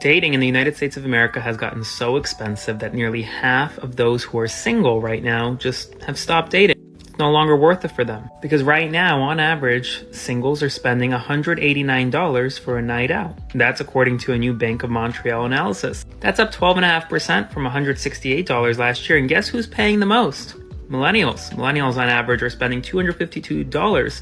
Dating in the United States of America has gotten so expensive that nearly half of those who are single right now just have stopped dating. It's no longer worth it for them. Because right now, on average, singles are spending $189 for a night out. That's according to a new Bank of Montreal analysis. That's up 12.5% from $168 last year. And guess who's paying the most? Millennials. Millennials on average are spending $252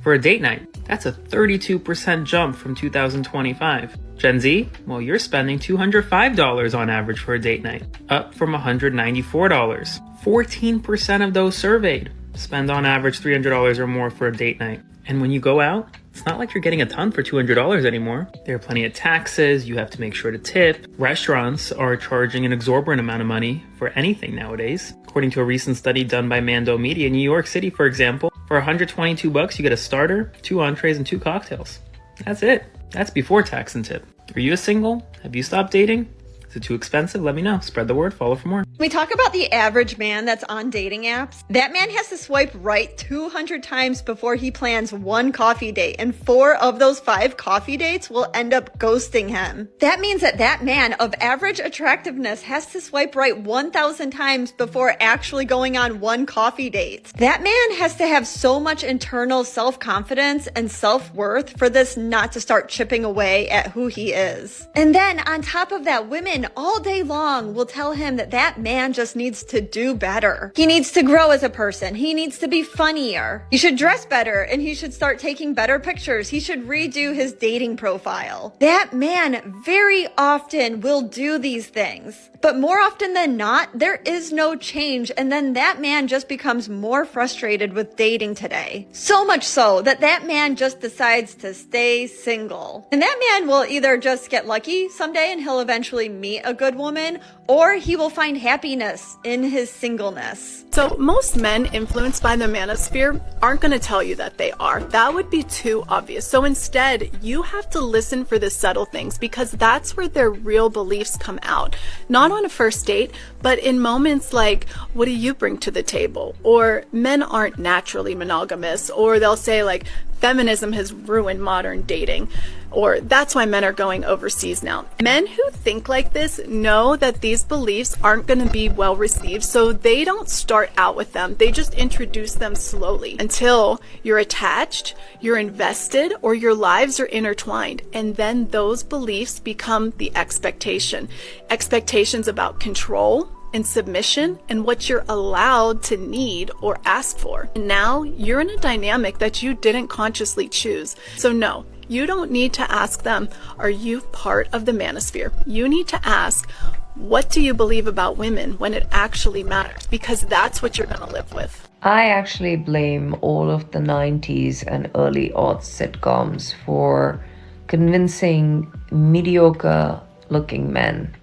for a date night. That's a 32% jump from 2025. Gen Z, well, you're spending $205 on average for a date night, up from $194. 14% of those surveyed spend on average $300 or more for a date night. And when you go out, it's not like you're getting a ton for $200 anymore. There are plenty of taxes, you have to make sure to tip. Restaurants are charging an exorbitant amount of money for anything nowadays. According to a recent study done by Mando Media, in New York City, for example, for $122, you get a starter, 2 entrees, and 2 cocktails. That's it. That's before tax and tip. Are you a single? Have you stopped dating? Is it too expensive? Let me know. Spread the word. Follow for more. We talk about the average man that's on dating apps. That man has to swipe right 200 times before he plans one coffee date, and 4 of those 5 coffee dates will end up ghosting him. That means that that man of average attractiveness has to swipe right 1,000 times before actually going on one coffee date. That man has to have so much internal self-confidence and self-worth for this not to start chipping away at who he is. And then on top of that, women all day long will tell him that that man just needs to do better. He needs to grow as a person. He needs to be funnier. He should dress better, and he should start taking better pictures. He should redo his dating profile. That man very often will do these things. But more often than not, there is no change, and then that man just becomes more frustrated with dating today. So much so that that man just decides to stay single. And that man will either just get lucky someday and he'll eventually meet a good woman, or he will find happiness in his singleness. So most men influenced by the manosphere aren't going to tell you that they are. That would be too obvious. So instead, you have to listen for the subtle things, because that's where their real beliefs come out. Not on a first date, but in moments like, what do you bring to the table? Or men aren't naturally monogamous, or they'll say like, feminism has ruined modern dating, or that's why men are going overseas now. Men who think like this know that these beliefs aren't going to be well received, so they don't start out with them. They just introduce them slowly until you're attached, you're invested, or your lives are intertwined. And then those beliefs become the expectation. Expectations about control and submission and what you're allowed to need or ask for. And now you're in a dynamic that you didn't consciously choose. So no, you don't need to ask them, are you part of the manosphere? You need to ask, what do you believe about women when it actually matters? Because that's what you're going to live with. I actually blame all of the 90s and early aughts sitcoms for convincing mediocre looking men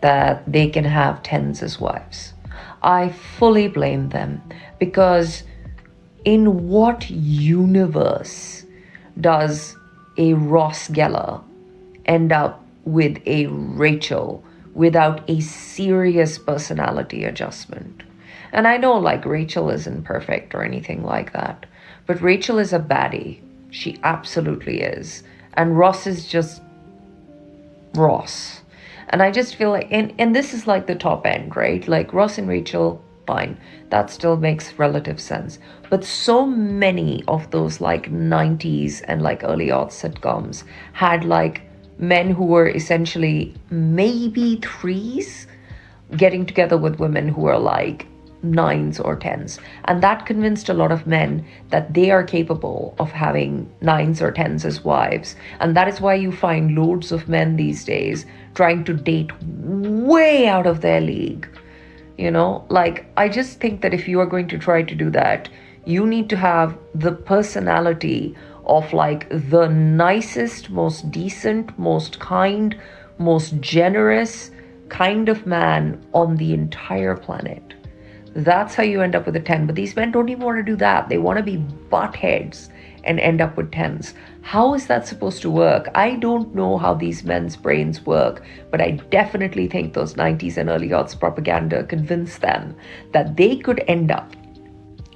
that they can have 10s as wives. I fully blame them, because in what universe does a Ross Geller end up with a Rachel without a serious personality adjustment? And I know like Rachel isn't perfect or anything like that, but Rachel is a baddie. She absolutely is. And Ross is just Ross. And I just feel like, and this is like the top end, right? Like Ross and Rachel, fine. That still makes relative sense. But so many of those like 90s and like early aughts sitcoms had like men who were essentially maybe 3s getting together with women who are like 9s or 10s. And that convinced a lot of men that they are capable of having 9s or 10s as wives. And that is why you find loads of men these days trying to date way out of their league. You know, like, I just think that if you are going to try to do that, you need to have the personality of like the nicest, most decent, most kind, most generous kind of man on the entire planet. That's how you end up with a 10. But these men don't even want to do that. They want to be butt heads and end up with 10s. How is that supposed to work? I don't know how these men's brains work, but I definitely think those 90s and early aughts propaganda convinced them that they could end up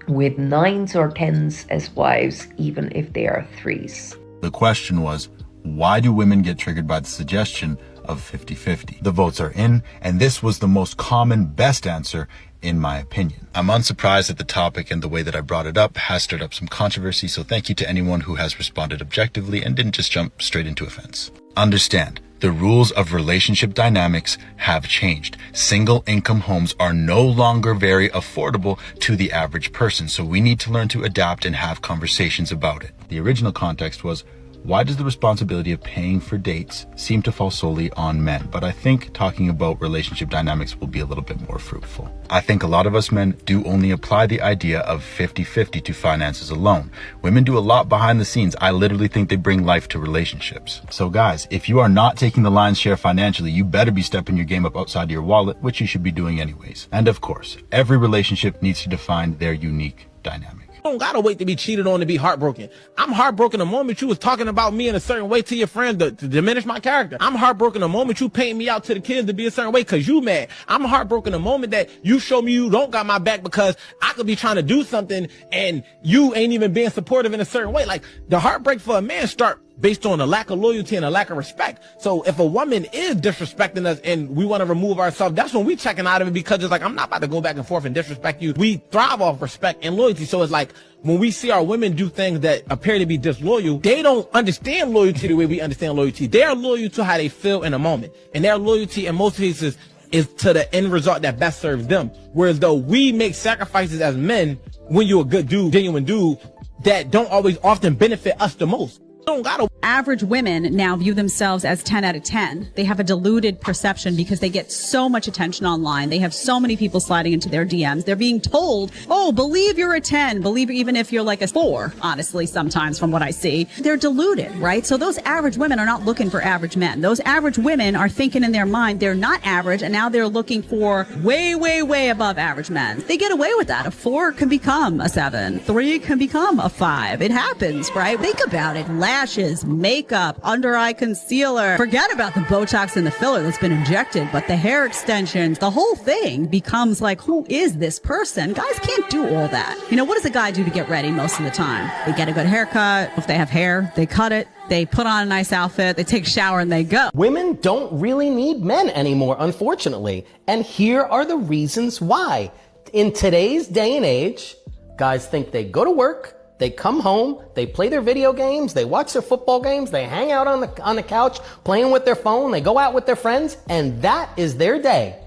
with 9s or 10s as wives, even if they are 3s. The question was, why do women get triggered by the suggestion of 50-50. The votes are in, and this was the most common, best answer in my opinion. I'm unsurprised that the topic and the way that I brought it up has stirred up some controversy, so thank you to anyone who has responded objectively and didn't just jump straight into offense. Understand, the rules of relationship dynamics have changed. Single income homes are no longer very affordable to the average person, so we need to learn to adapt and have conversations about it. The original context was, why does the responsibility of paying for dates seem to fall solely on men? But I think talking about relationship dynamics will be a little bit more fruitful. I think a lot of us men do only apply the idea of 50-50 to finances alone. Women do a lot behind the scenes. I literally think they bring life to relationships. So guys, if you are not taking the lion's share financially, you better be stepping your game up outside of your wallet, which you should be doing anyways. And of course, every relationship needs to define their unique dynamic. You don't gotta wait to be cheated on to be heartbroken. I'm heartbroken the moment you was talking about me in a certain way to your friends to diminish my character. I'm heartbroken the moment you paint me out to the kids to be a certain way because you mad. I'm heartbroken the moment that you show me you don't got my back because I could be trying to do something and you ain't even being supportive in a certain way. Like, the heartbreak for a man start based on a lack of loyalty and a lack of respect. So if a woman is disrespecting us and we want to remove ourselves, that's when we checking out of it, because it's like, I'm not about to go back and forth and disrespect you. We thrive off respect and loyalty. So it's like, when we see our women do things that appear to be disloyal, they don't understand loyalty the way we understand loyalty. They are loyal to how they feel in a moment. And their loyalty in most cases is to the end result that best serves them. Whereas though we make sacrifices as men, when you're a good dude, genuine dude, that don't always often benefit us the most. Don't gotta. Average women now view themselves as 10 out of 10. They have a diluted perception because they get so much attention online. They have so many people sliding into their DMs. They're being told, oh, believe you're a 10. Believe even if you're like a 4, honestly, sometimes from what I see. They're diluted, right? So those average women are not looking for average men. Those average women are thinking in their mind they're not average, and now they're looking for way, way, way above average men. They get away with that. A 4 can become a 7. 3 can become a 5. It happens, right? Think about it. Lashes, makeup, under eye concealer. Forget about the Botox and the filler that's been injected, but the hair extensions, the whole thing becomes like, who is this person? Guys can't do all that. You know, what does a guy do to get ready most of the time? They get a good haircut. If they have hair, they cut it. They put on a nice outfit. They take a shower and they go. Women don't really need men anymore, unfortunately. And here are the reasons why. In today's day and age, guys think they go to work, they come home, they play their video games, they watch their football games, they hang out on the couch playing with their phone, they go out with their friends, and that is their day.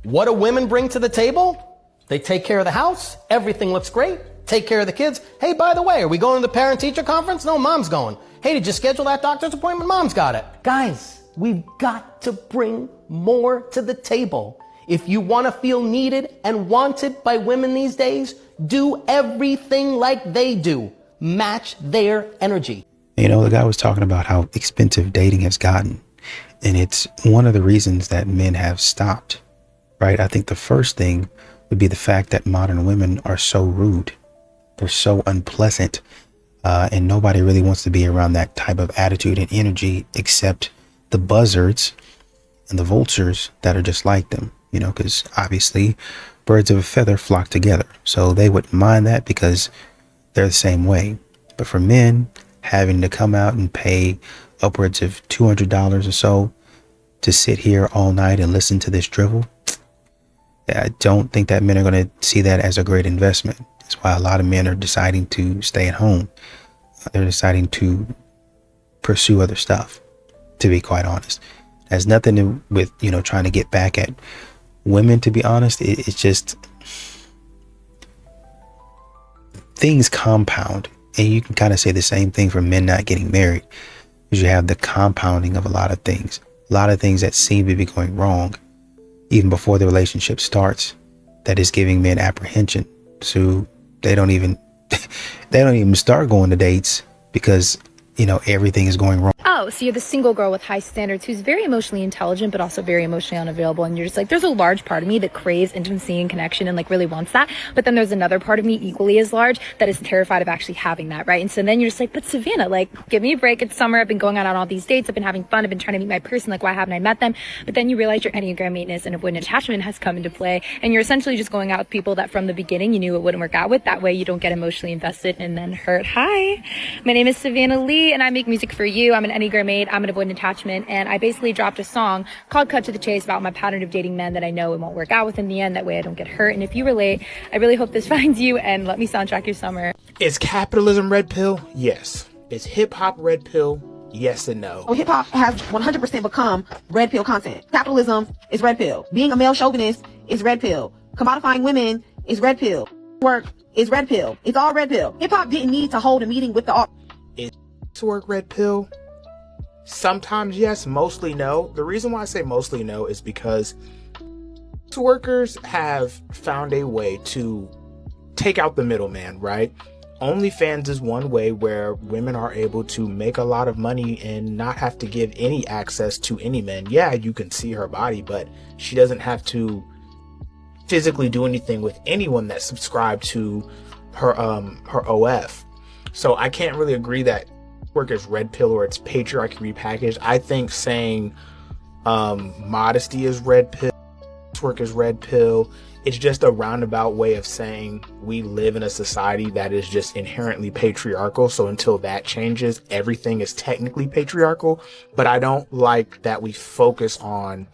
What do women bring to the table? They take care of the house, everything looks great, take care of the kids. Hey, by the way, are we going to the parent-teacher conference? No, mom's going. Hey, did you schedule that doctor's appointment? Mom's got it. Guys, we've got to bring more to the table. If you want to feel needed and wanted by women these days, do everything like they do. Match their energy. You know, the guy was talking about how expensive dating has gotten. And it's one of the reasons that men have stopped, right? I think the first thing would be the fact that modern women are so rude. They're so unpleasant. And nobody really wants to be around that type of attitude and energy except the buzzards and the vultures that are just like them. You know, because obviously birds of a feather flock together. So they wouldn't mind that because they're the same way. But for men, having to come out and pay upwards of $200 or so to sit here all night and listen to this drivel, I don't think that men are going to see that as a great investment. That's why a lot of men are deciding to stay at home. They're deciding to pursue other stuff, to be quite honest. It has nothing to do with, you know, trying to get back at women, to be honest. It's just things compound, and you can kind of say the same thing for men not getting married, because you have the compounding of a lot of things that seem to be going wrong even before the relationship starts, that is giving men apprehension. So they don't even start going to dates because, you know, everything is going wrong. Oh, so you're the single girl with high standards who's very emotionally intelligent, but also very emotionally unavailable. And you're just like, there's a large part of me that craves intimacy and connection and like really wants that. But then there's another part of me equally as large that is terrified of actually having that, right? And so then you're just like, but Savannah, like, give me a break. It's summer. I've been going out on all these dates. I've been having fun. I've been trying to meet my person. Like, why haven't I met them? But then you realize your Enneagram maintenance and avoidant attachment has come into play. And you're essentially just going out with people that from the beginning you knew it wouldn't work out with. That way you don't get emotionally invested and then hurt. Hi, my name is Savannah Lee. Haley, and I make music for you. I'm an Enneagram 8. I'm an avoidant attachment, and I basically dropped a song called Cut to the Chase about my pattern of dating men that I know it won't work out with in the end. That way I don't get hurt. And if you relate, I really hope this finds you, and let me soundtrack your summer. Is capitalism red pill? Yes. Is hip-hop red pill? Yes and no. Hip hop has 100% become red pill content. Capitalism is red pill. Being a male chauvinist is red pill. Commodifying women is red pill. Work is red pill. It's all red pill. Hip hop didn't need to hold a meeting with the Is work red pill? Sometimes yes, mostly no. The reason why I say mostly no is because workers have found a way to take out the middleman, right? OnlyFans is one way where women are able to make a lot of money and not have to give any access to any men. Yeah, you can see her body, but she doesn't have to physically do anything with anyone that's subscribed to her OF. So I can't really agree that work is red pill or it's patriarchy repackaged. I think saying modesty is red pill, work is red pill, it's just a roundabout way of saying we live in a society that is just inherently patriarchal. So until that changes, everything is technically patriarchal. But I don't like that we focus on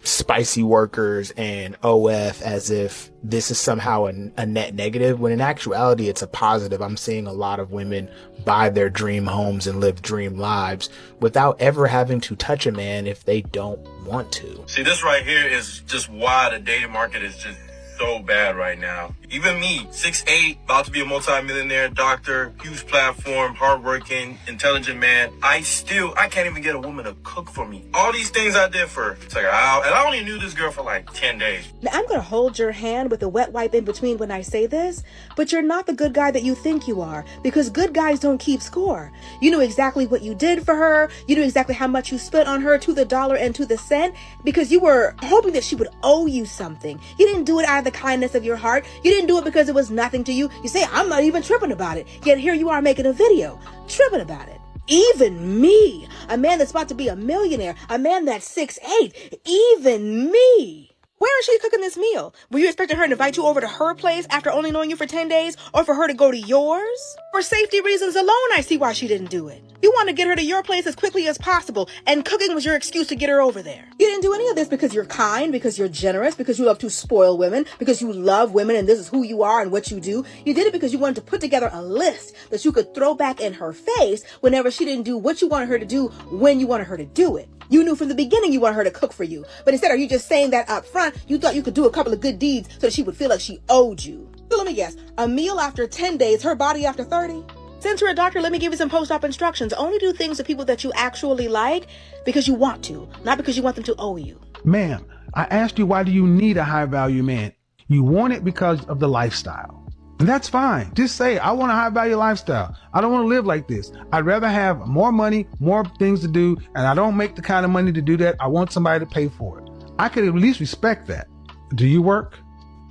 spicy workers and OF as if this is somehow a net negative, when in actuality it's a positive. I'm seeing a lot of women buy their dream homes and live dream lives without ever having to touch a man if they don't want to. See, this right here is just why the dating market is just so bad right now. Even me, 6'8", about to be a multi-millionaire, doctor, huge platform, hardworking, intelligent man. I can't even get a woman to cook for me. All these things I did for her. And I only knew this girl for like 10 days. Now, I'm going to hold your hand with a wet wipe in between when I say this, but you're not the good guy that you think you are, because good guys don't keep score. You knew exactly what you did for her. You knew exactly how much you spent on her to the dollar and to the cent, because you were hoping that she would owe you something. You didn't do it out of the kindness of your heart. You didn't do it because it was nothing to you. You say, I'm not even tripping about it. Yet here you are making a video, tripping about it. Even me, a man that's about to be a millionaire, a man that's 6'8", even me. Where is she cooking this meal? Were you expecting her to invite you over to her place after only knowing you for 10 days? Or for her to go to yours? For safety reasons alone, I see why she didn't do it. You want to get her to your place as quickly as possible, and cooking was your excuse to get her over there. You didn't do any of this because you're kind, because you're generous, because you love to spoil women, because you love women and this is who you are and what you do. You did it because you wanted to put together a list that you could throw back in her face whenever she didn't do what you wanted her to do when you wanted her to do it. You knew from the beginning you wanted her to cook for you. But instead of you just saying that up front, you thought you could do a couple of good deeds so that she would feel like she owed you. So let me guess, a meal after 10 days, her body after 30? Since you're a doctor, let me give you some post-op instructions. Only do things to people that you actually like because you want to, not because you want them to owe you. Ma'am, I asked you, why do you need a high-value man? You want it because of the lifestyle. And that's fine. Just say, I want a high-value lifestyle. I don't want to live like this. I'd rather have more money, more things to do, and I don't make the kind of money to do that. I want somebody to pay for it. I could at least respect that. Do you work?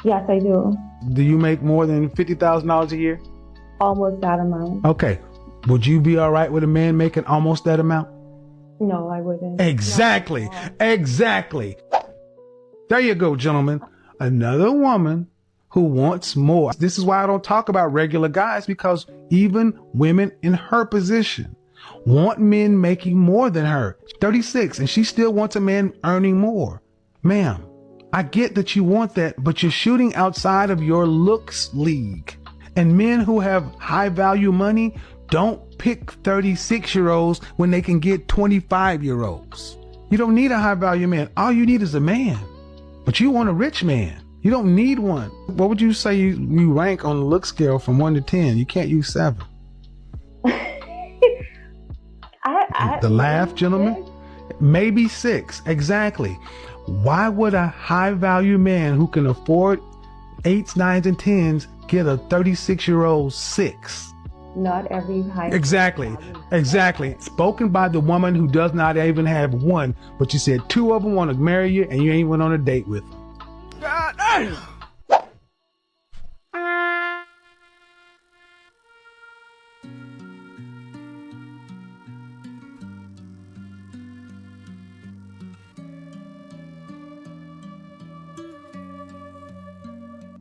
Yes, I do. Do you make more than $50,000 a year? Almost that amount. Okay. Would you be all right with a man making almost that amount? No, I wouldn't. Exactly. Exactly. There you go, gentlemen. Another woman who wants more. This is why I don't talk about regular guys, because even women in her position want men making more than her. 36, and she still wants a man earning more. Ma'am, I get that you want that, but you're shooting outside of your looks league. And men who have high value money don't pick 36-year-olds when they can get 25-year-olds. You don't need a high value man. All you need is a man. But you want a rich man. You don't need one. What would you say you rank on the look scale from 1 to 10? You can't use 7. The laugh, gentlemen? Maybe 6. Exactly. Why would a high value man who can afford 8s, 9s, and 10s get a 36-year-old 6? Not every high. Exactly. Spoken by the woman who does not even have 1, but you said 2 of them want to marry you and you ain't went on a date with them. God damn!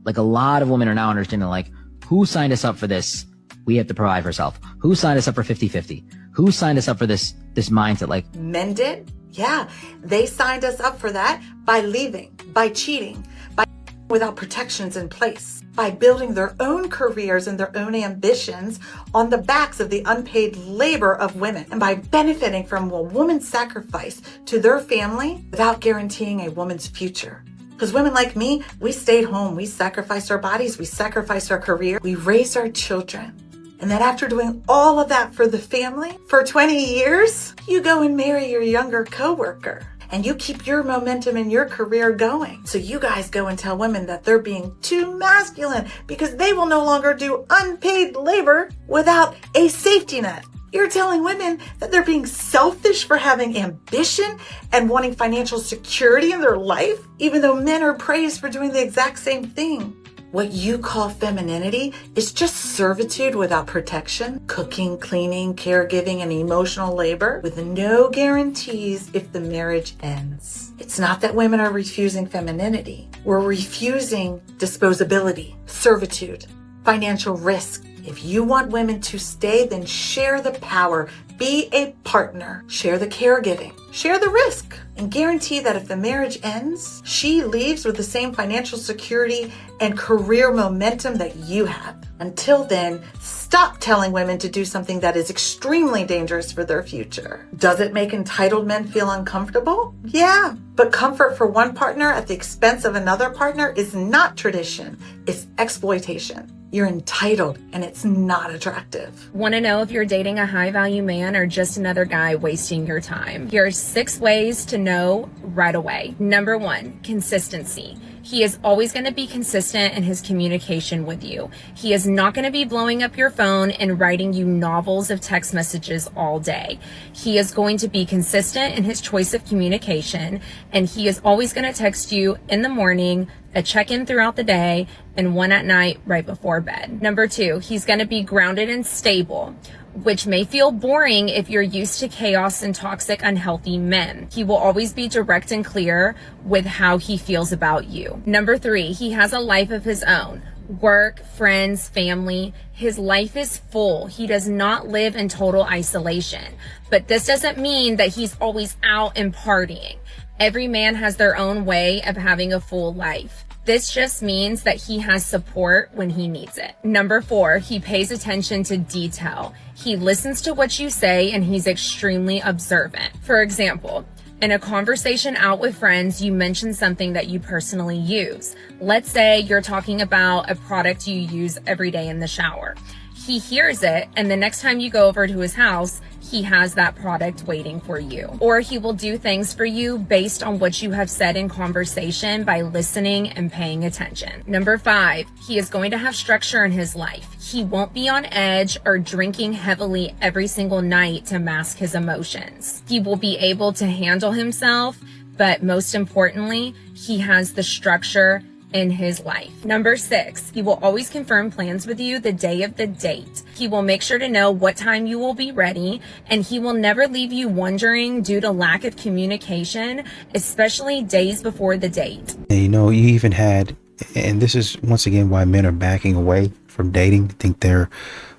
Like, a lot of women are now understanding, like, who signed us up for this? We have to provide for ourselves. Who signed us up for 50-50? Who signed us up for this mindset? Like, Men did? Yeah. They signed us up for that by leaving, by cheating, by without protections in place, by building their own careers and their own ambitions on the backs of the unpaid labor of women, and by benefiting from a woman's sacrifice to their family without guaranteeing a woman's future. Because women like me, we stayed home, we sacrificed our bodies, we sacrificed our career, we raised our children. And then after doing all of that for the family for 20 years, you go and marry your younger coworker. And you keep your momentum in your career going. So you guys go and tell women that they're being too masculine because they will no longer do unpaid labor without a safety net. You're telling women that they're being selfish for having ambition and wanting financial security in their life, even though men are praised for doing the exact same thing. What you call femininity is just servitude without protection, cooking, cleaning, caregiving, and emotional labor with no guarantees if the marriage ends. It's not that women are refusing femininity. We're refusing disposability, servitude, financial risk. If you want women to stay, then share the power. Be a partner. Share the caregiving. Share the risk. And guarantee that if the marriage ends, she leaves with the same financial security and career momentum that you have. Until then, stop telling women to do something that is extremely dangerous for their future. Does it make entitled men feel uncomfortable? Yeah. But comfort for one partner at the expense of another partner is not tradition. It's exploitation. You're entitled, and it's not attractive. Want to know if you're dating a high-value man or just another guy wasting your time? Here's 6 ways to know right away. Number 1, consistency. He is always going to be consistent in his communication with you. He is not going to be blowing up your phone and writing you novels of text messages all day. He is going to be consistent in his choice of communication, and he is always going to text you in the morning, a check-in throughout the day, and one at night right before bed. Number 2, he's going to be grounded and stable, which may feel boring if you're used to chaos and toxic, unhealthy men. He will always be direct and clear with how he feels about you. Number 3, he has a life of his own. Work, friends, family. His life is full. He does not live in total isolation. But this doesn't mean that he's always out and partying. Every man has their own way of having a full life. This just means that he has support when he needs it. Number 4, he pays attention to detail. He listens to what you say and he's extremely observant. For example, in a conversation out with friends, you mention something that you personally use. Let's say you're talking about a product you use every day in the shower. He hears it, and the next time you go over to his house, he has that product waiting for you. Or he will do things for you based on what you have said in conversation by listening and paying attention. Number 5, he is going to have structure in his life. He won't be on edge or drinking heavily every single night to mask his emotions. He will be able to handle himself, but most importantly, he has the structure in his life. Number 6, he will always confirm plans with you the day of the date. He will make sure to know what time you will be ready, and he will never leave you wondering due to lack of communication, especially days before the date. And you even had, and this is once again why men are backing away from dating. I think there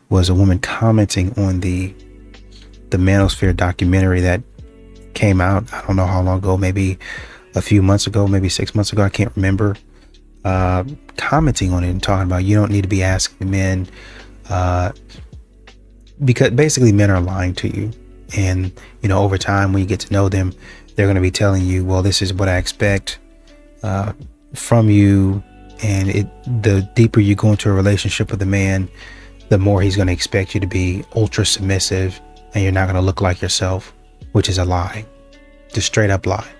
was a woman commenting on the Manosphere documentary that came out, I don't know how long ago, maybe a few months ago, maybe 6 months ago, I can't remember. Commenting on it and talking about you don't need to be asking men because basically men are lying to you, and over time when you get to know them, they're going to be telling you, well, this is what I expect from you, and the deeper you go into a relationship with a man, the more he's going to expect you to be ultra submissive, and you're not going to look like yourself, which is a lie. Just straight up lie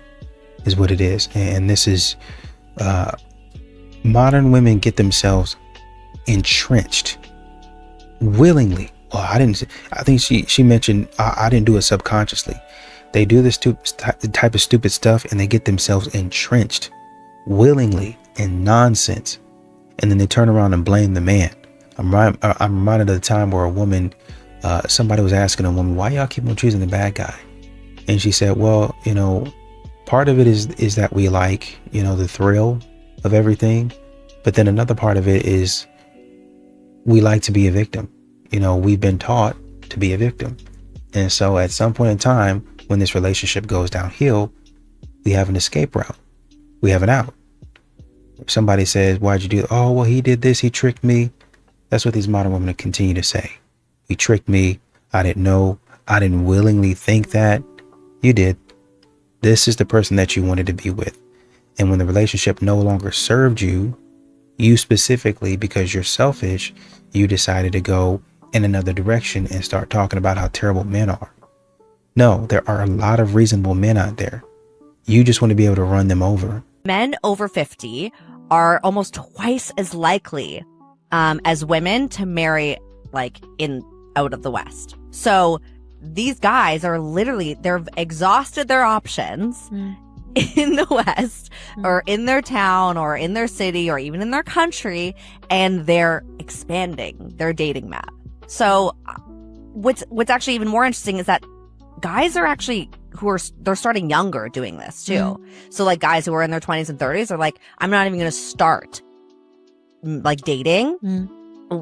is what it is. And this is modern women get themselves entrenched willingly. Well, I think she mentioned, I didn't do it subconsciously. They do this type of stupid stuff and they get themselves entrenched willingly in nonsense. And then they turn around and blame the man. I'm reminded of the time where a woman, somebody was asking a woman, why y'all keep on choosing the bad guy? And she said, well, part of it is that we like, the thrill of everything. But then another part of it is we like to be a victim. We've been taught to be a victim. And so at some point in time, when this relationship goes downhill, we have an escape route. We have an out. If somebody says, why'd you do it? Oh, well, he did this. He tricked me. That's what these modern women continue to say. He tricked me. I didn't know. I didn't willingly think that. You did. This is the person that you wanted to be with. And when the relationship no longer served you, you specifically, because you're selfish, you decided to go in another direction and start talking about how terrible men are. No, there are a lot of reasonable men out there. You just want to be able to run them over. Men over 50 are almost twice as likely as women to marry like out of the West. So these guys are literally, they've exhausted their options in the West or in their town or in their city or even in their country, and they're expanding their dating map. So what's actually even more interesting is that guys are actually they're starting younger doing this too. So like guys who are in their 20s and 30s are like, I'm not even going to start like dating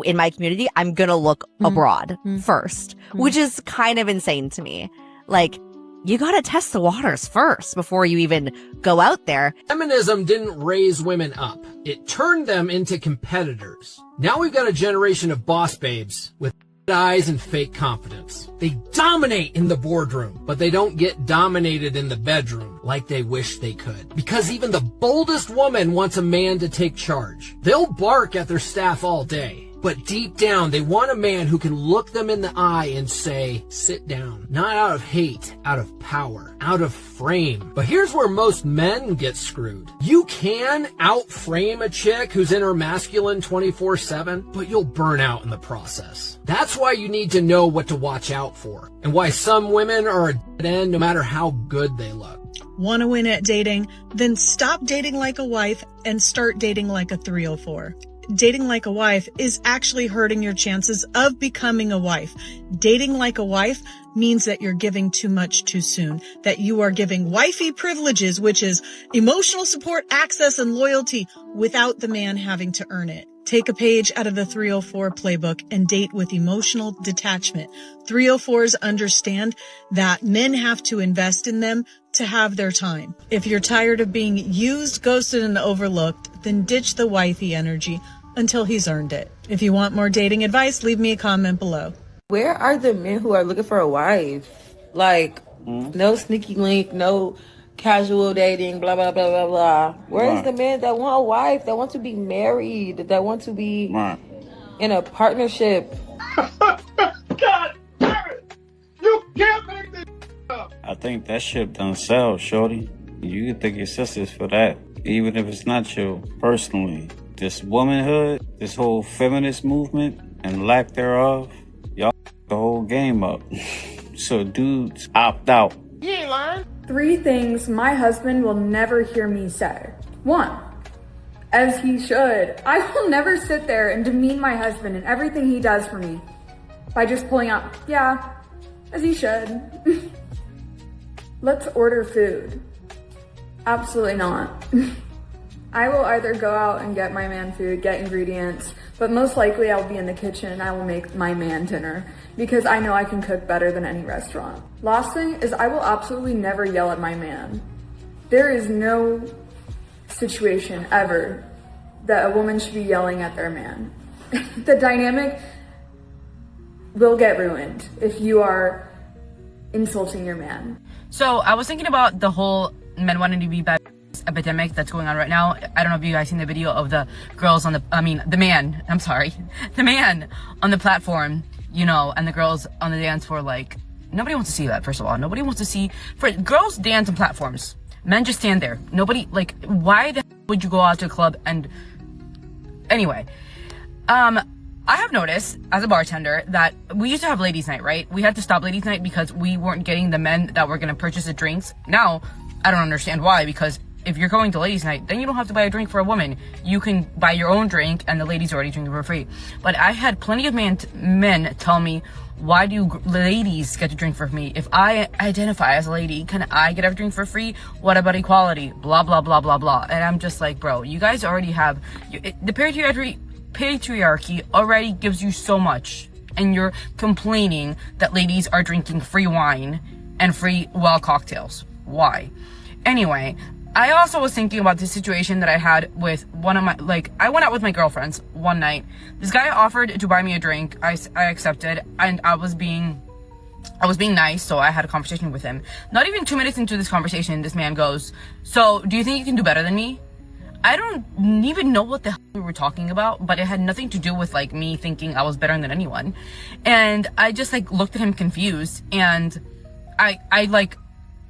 in my community. I'm going to look abroad first, which is kind of insane to me. Like, you got to test the waters first before you even go out there. Feminism didn't raise women up. It turned them into competitors. Now we've got a generation of boss babes with eyes and fake confidence. They dominate in the boardroom, but they don't get dominated in the bedroom like they wish they could. Because even the boldest woman wants a man to take charge. They'll bark at their staff all day, but deep down, they want a man who can look them in the eye and say, sit down. Not out of hate, out of power, out of frame. But here's where most men get screwed. You can out-frame a chick who's in her masculine 24/7, but you'll burn out in the process. That's why you need to know what to watch out for, and why some women are a dead end no matter how good they look. Want to win at dating? Then stop dating like a wife and start dating like a 304. Dating like a wife is actually hurting your chances of becoming a wife. Dating like a wife means that you're giving too much too soon, that you are giving wifey privileges, which is emotional support, access, and loyalty without the man having to earn it. Take a page out of the 304 playbook and date with emotional detachment. 304s understand that men have to invest in them to have their time. If you're tired of being used, ghosted, and overlooked, then ditch the wifey energy until he's earned it. If you want more dating advice, leave me a comment below. Where are the men who are looking for a wife? Like, no sneaky link, no casual dating, blah, blah, blah, blah, blah. Where's the men that want a wife, that want to be married, that want to be in a partnership? God damn it! You can't make this up! I think that shit done sell, shorty. You can thank your sisters for that. Even if it's not you personally. This womanhood, this whole feminist movement and lack thereof, y'all the whole game up. So dudes opt out. You ain't lying. 3 things my husband will never hear me say. 1, as he should. I will never sit there and demean my husband and everything he does for me by just pulling out, yeah, as he should. Let's order food. Absolutely not. I will either go out and get my man food, get ingredients, but most likely I'll be in the kitchen and I will make my man dinner because I know I can cook better than any restaurant. Last thing is I will absolutely never yell at my man. There is no situation ever that a woman should be yelling at their man. The dynamic will get ruined if you are insulting your man. So I was thinking about the whole men wanting to be bad epidemic that's going on right now. I don't know if you guys seen the video of the girls on the man on the platform, you know, and the girls on the dance floor. Like, nobody wants to see that. First of all, nobody wants to see girls dance on platforms. Men just stand there. Nobody, like, why the hell would you go out to a club? And anyway, I have noticed as a bartender that we used to have ladies night, right? We had to stop ladies night because we weren't getting the men that were going to purchase the drinks. Now I don't understand why, because if you're going to ladies night, then you don't have to buy a drink for a woman. You can buy your own drink and the ladies already drinking for free. But I had plenty of men tell me, why do ladies get to drink for me? If I identify as a lady, can I get a drink for free? What about equality? Blah, blah, blah, blah, blah. And I'm just like, bro, you guys already have, the patriarchy already gives you so much. and you're complaining that ladies are drinking free wine and free cocktails. Why? Anyway, I also was thinking about this situation that I had with one of my, I went out with my girlfriends one night. This guy offered to buy me a drink. I accepted, and I was being nice, so I had a conversation with him. Not even 2 minutes into this conversation, this man goes, "So, do you think you can do better than me?" I don't even know what the hell we were talking about, but it had nothing to do with me thinking I was better than anyone. And I just looked at him confused, and I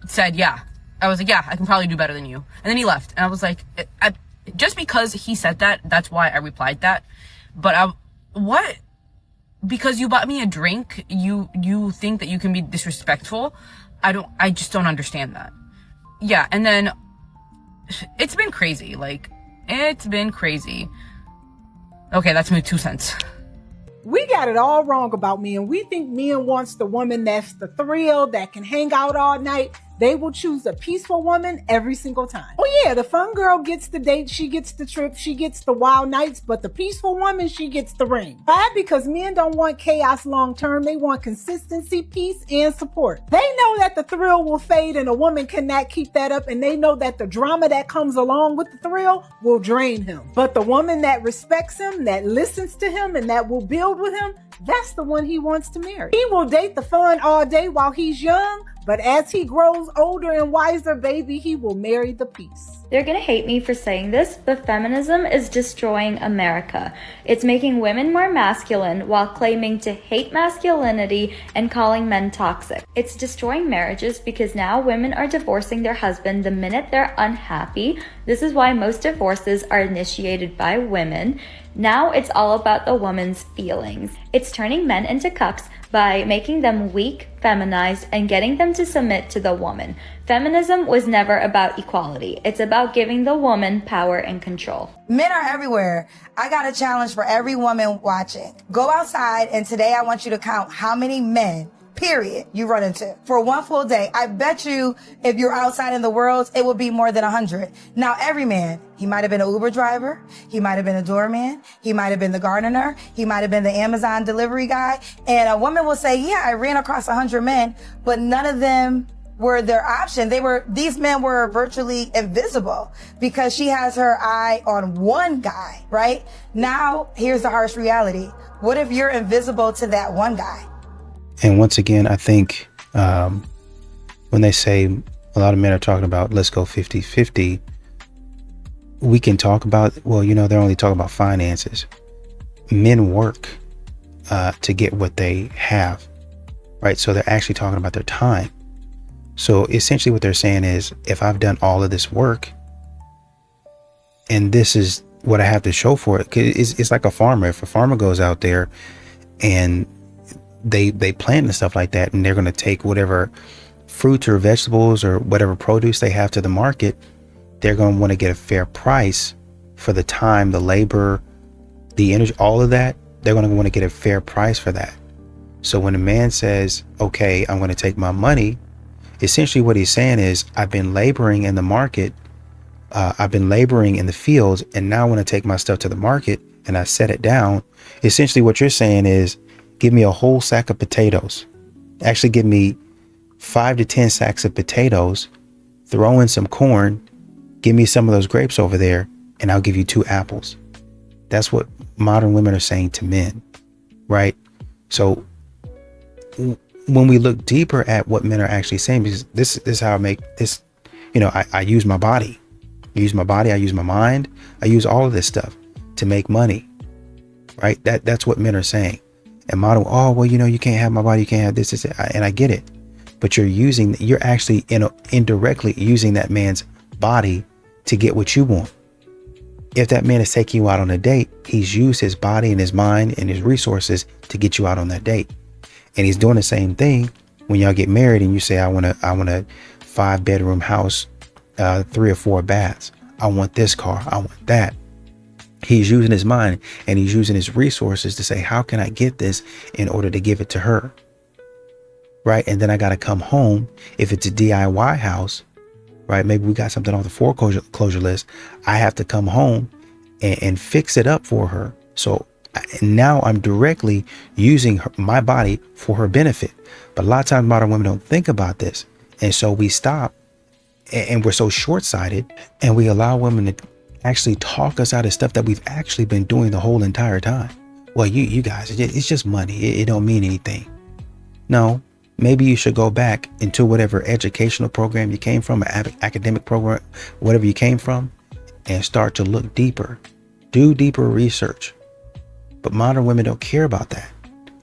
said, yeah. I was like, yeah, I can probably do better than you. And then he left, and I was like, just because he said that, that's why I replied that. But what? Because you bought me a drink, you think that you can be disrespectful? I just don't understand that. Yeah, and then it's been crazy. It's been crazy. Okay, that's my 2 cents. We got it all wrong about men. We think men wants the woman that's the thrill, that can hang out all night. They will choose a peaceful woman every single time. Oh yeah, the fun girl gets the date, she gets the trip, she gets the wild nights, but the peaceful woman, she gets the ring. Why? Because men don't want chaos long term. They want consistency, peace, and support. They know that the thrill will fade and a woman cannot keep that up, and they know that the drama that comes along with the thrill will drain him. But the woman that respects him, that listens to him, and that will build with him, that's the one he wants to marry. He will date the fun all day while he's young, but as he grows older and wiser, baby, he will marry the peace. They're gonna hate me for saying this, but feminism is destroying America. It's making women more masculine while claiming to hate masculinity and calling men toxic. It's destroying marriages because now women are divorcing their husband the minute they're unhappy. This is why most divorces are initiated by women. Now it's all about the woman's feelings. It's turning men into cucks by making them weak, feminized, and getting them to submit to the woman. Feminism was never about equality. It's about giving the woman power and control. Men are everywhere. I got a challenge for every woman watching. Go outside, and today I want you to count how many men, period, you run into for one full day. I bet you if you're outside in the world, it will be more than 100. Now, every man, he might have been an Uber driver. He might have been a doorman. He might have been the gardener. He might have been the Amazon delivery guy. And a woman will say, yeah, I ran across 100 men, but none of them were their option. These men were virtually invisible because she has her eye on one guy, right? Now, here's the harsh reality. What if you're invisible to that one guy? And once again, I think when they say a lot of men are talking about let's go 50-50, we can talk about, well, they're only talking about finances. Men work to get what they have, right? So they're actually talking about their time. So essentially what they're saying is, if I've done all of this work and this is what I have to show for it, 'cause it's like a farmer. If a farmer goes out there and they plant and stuff like that, and they're going to take whatever fruits or vegetables or whatever produce they have to the market, they're going to want to get a fair price for the time, the labor, the energy, all of that. They're going to want to get a fair price for that. So when a man says, okay, I'm going to take my money, essentially what he's saying is, I've been laboring in the market, I've been laboring in the fields, and now I want to take my stuff to the market and I set it down. Essentially what you're saying is, give me a whole sack of potatoes. Actually, give me 5 to 10 sacks of potatoes, throw in some corn, give me some of those grapes over there, and I'll give you 2 apples. That's what modern women are saying to men, right? So when we look deeper at what men are actually saying, because this is how I make this, I use my body. I use my body, I use my mind, I use all of this stuff to make money, right? That's what men are saying. And model, oh, well, you can't have my body, you can't have this, and I get it. But you're actually indirectly using that man's body to get what you want. If that man is taking you out on a date, he's used his body and his mind and his resources to get you out on that date. And he's doing the same thing when y'all get married and you say, I want a 5-bedroom house, 3 or 4 baths. I want this car, I want that. He's using his mind and he's using his resources to say, how can I get this in order to give it to her? Right. And then I got to come home. If it's a DIY house, right? Maybe we got something off the foreclosure list. I have to come home and fix it up for her. So And now I'm directly using my body for her benefit. But a lot of times modern women don't think about this. And so we stop and we're so short-sighted, and we allow women to actually talk us out of stuff that we've actually been doing the whole entire time. Well, you guys, it's just money. It don't mean anything. No, maybe you should go back into whatever educational program you came from, an academic program, whatever you came from, and start to look deeper, do deeper research. But modern women don't care about that.